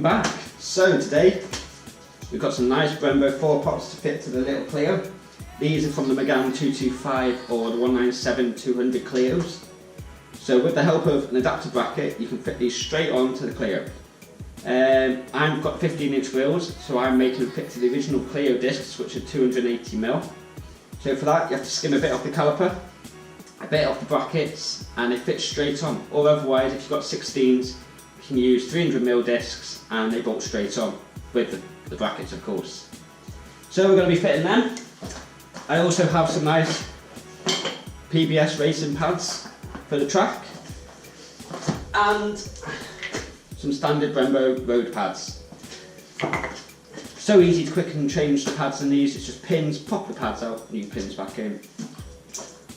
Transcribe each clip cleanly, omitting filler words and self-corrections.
welcome back. So today we've got some nice Brembo 4 pots to fit to the little Clio. These are from the Megane 225 or the 197-200 Clios. So with the help of an adapter bracket you can fit these straight on to the Clio. I've got 15-inch wheels, so I'm making them fit to the original Clio discs, which are 280mm. So for that you have to skim a bit off the caliper, a bit off the brackets, and they fit straight on. Or otherwise, if you've got 16s, you can use 300mm discs and they bolt straight on, with the brackets of course. So we're going to be fitting them. I also have some nice PBS racing pads for the track, and some standard Brembo road pads. So easy to quick and change the pads in these, it's just pins, pop the pads out, new pins back in.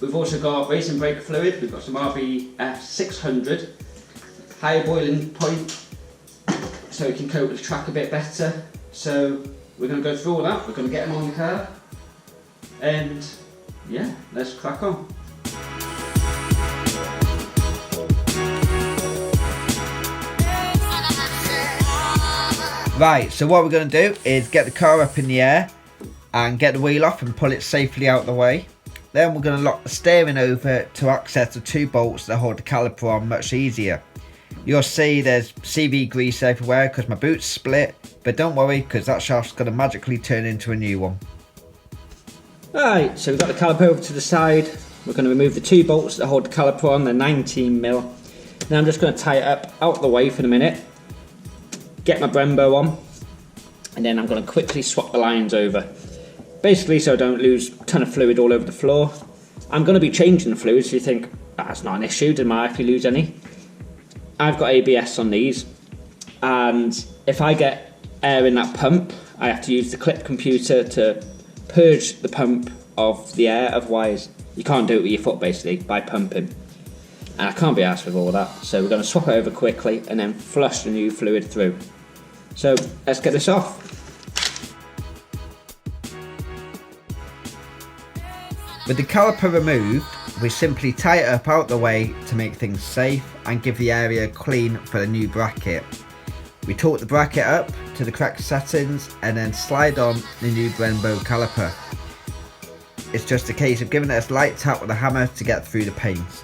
We've also got racing brake fluid, we've got some RBF 600, higher boiling point, so we can coat the track a bit better. So we're going to go through all that, we're going to get them on the car, and yeah, let's crack on. Right, so what we're going to do is get the car up in the air and get the wheel off and pull it safely out of the way. Then we're going to lock the steering over to access the 2 bolts that hold the caliper on much easier. You'll see there's CV grease everywhere because my boot's split, but don't worry because that shaft's going to magically turn into a new one. Right, so we've got the caliper over to the side. We're going to remove the 2 bolts that hold the caliper on, they're 19mm. Now I'm just going to tie it up out of the way for the minute, get my Brembo on, and then I'm going to quickly swap the lines over. Basically so I don't lose a ton of fluid all over the floor. I'm going to be changing the fluid, so you think, that's not an issue, didn't matter if you lose any. I've got ABS on these, and if I get air in that pump, I have to use the clip computer to purge the pump of the air, otherwise you can't do it with your foot basically, by pumping. And I can't be arsed with all that, so we're going to swap it over quickly and then flush the new fluid through. So let's get this off. With the caliper removed, we simply tie it up out the way to make things safe and give the area clean for the new bracket. We torque the bracket up to the correct settings and then slide on the new Brembo caliper. It's just a case of giving it a slight tap with a hammer to get through the panes.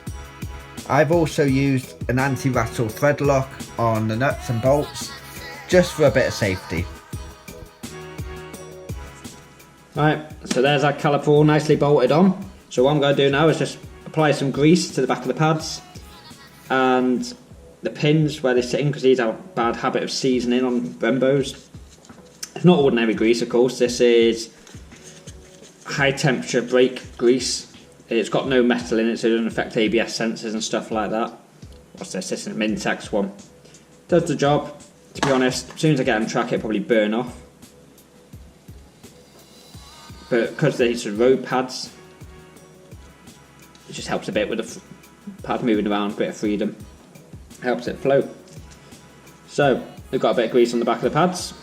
I've also used an anti-rattle thread lock on the nuts and bolts, just for a bit of safety. Right, so there's our caliper all nicely bolted on. So what I'm going to do now is just apply some grease to the back of the pads and the pins where they're sitting, because these have a bad habit of seizing in on Brembos. It's not ordinary grease of course, this is high temperature brake grease. It's got no metal in it, so it doesn't affect ABS sensors and stuff like that. What's this? This is a Mintex one. Does the job. To be honest, as soon as I get on track, it'll probably burn off. But because these are road pads, it just helps a bit with the pad moving around, a bit of freedom. Helps it float. So, we've got a bit of grease on the back of the pads.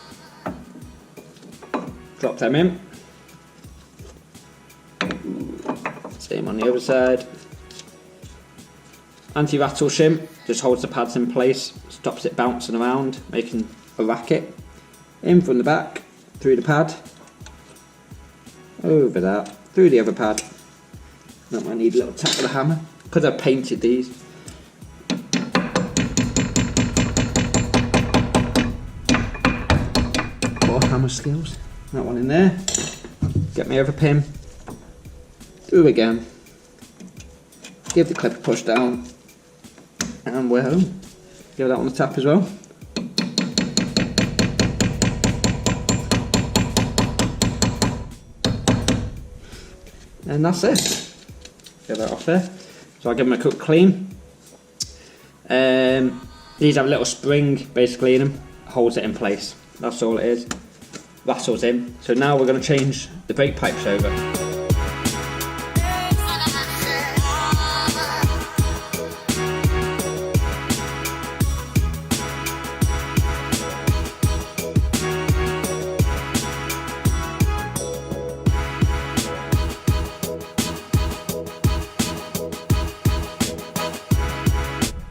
Drop them in. Same on the other side. Anti-rattle shim just holds the pads in place, stops it bouncing around, making a racket. In from the back, through the pad, over that, through the other pad. That might need a little tap with a hammer, because I've painted these. More hammer skills. That one in there. Get my other pin. Through again, give the clip a push down, and we're home. Give that one a tap as well. And that's it. Get that off there. So I'll give them a quick clean. These have a little spring basically in them, holds it in place. That's all it is. Rattles in. So now we're going to change the brake pipes over.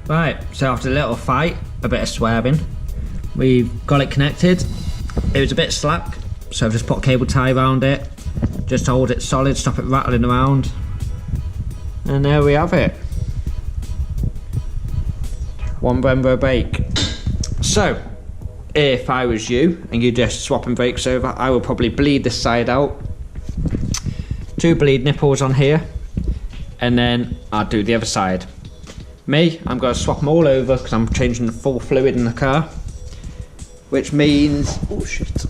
Right, so after a little fight, a bit of swearing, we've got it connected. It was a bit slack, so I've just put a cable tie around it, just to hold it solid, stop it rattling around. And there we have it. One Brembo brake. So, if I was you and you're just swapping brakes over, I would probably bleed this side out. 2 bleed nipples on here, and then I'll do the other side. Me, I'm going to swap them all over because I'm changing the full fluid in the car, which means, oh shit,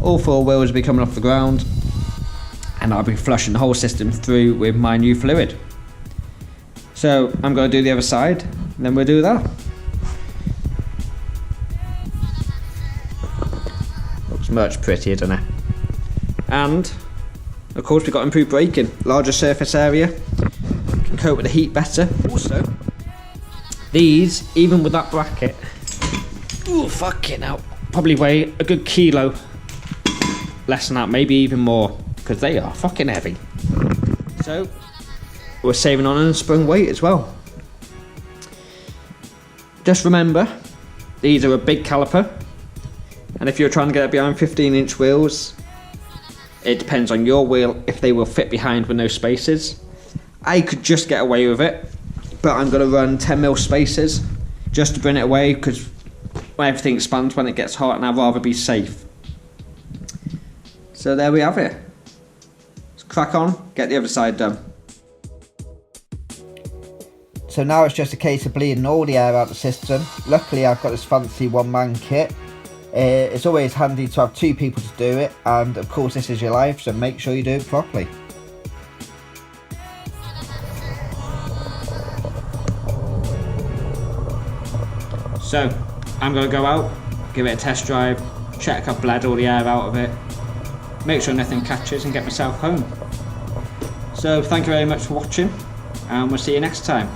all 4 wheels will be coming off the ground, and I'll be flushing the whole system through with my new fluid. So I'm going to do the other side, and then we'll do that. Looks much prettier, doesn't it? And of course we've got improved braking, larger surface area, can cope with the heat better. Also, these, even with that bracket, oh fucking hell, probably weigh a good kilo less than that, maybe even more, because they are fucking heavy. So we're saving on unsprung weight as well. Just remember, these are a big caliper, and if you're trying to get it behind 15-inch wheels, it depends on your wheel if they will fit behind with no spaces. I could just get away with it, but I'm going to run 10mm spaces just to bring it away, because everything expands when it gets hot, and I'd rather be safe. So there we have it. Let's crack on, get the other side done. So now it's just a case of bleeding all the air out the system. Luckily I've got this fancy one-man kit. It's always handy to have 2 people to do it, and of course this is your life, so make sure you do it properly. So I'm going to go out, give it a test drive, check I've bled all the air out of it, make sure nothing catches, and get myself home. So thank you very much for watching, and we'll see you next time.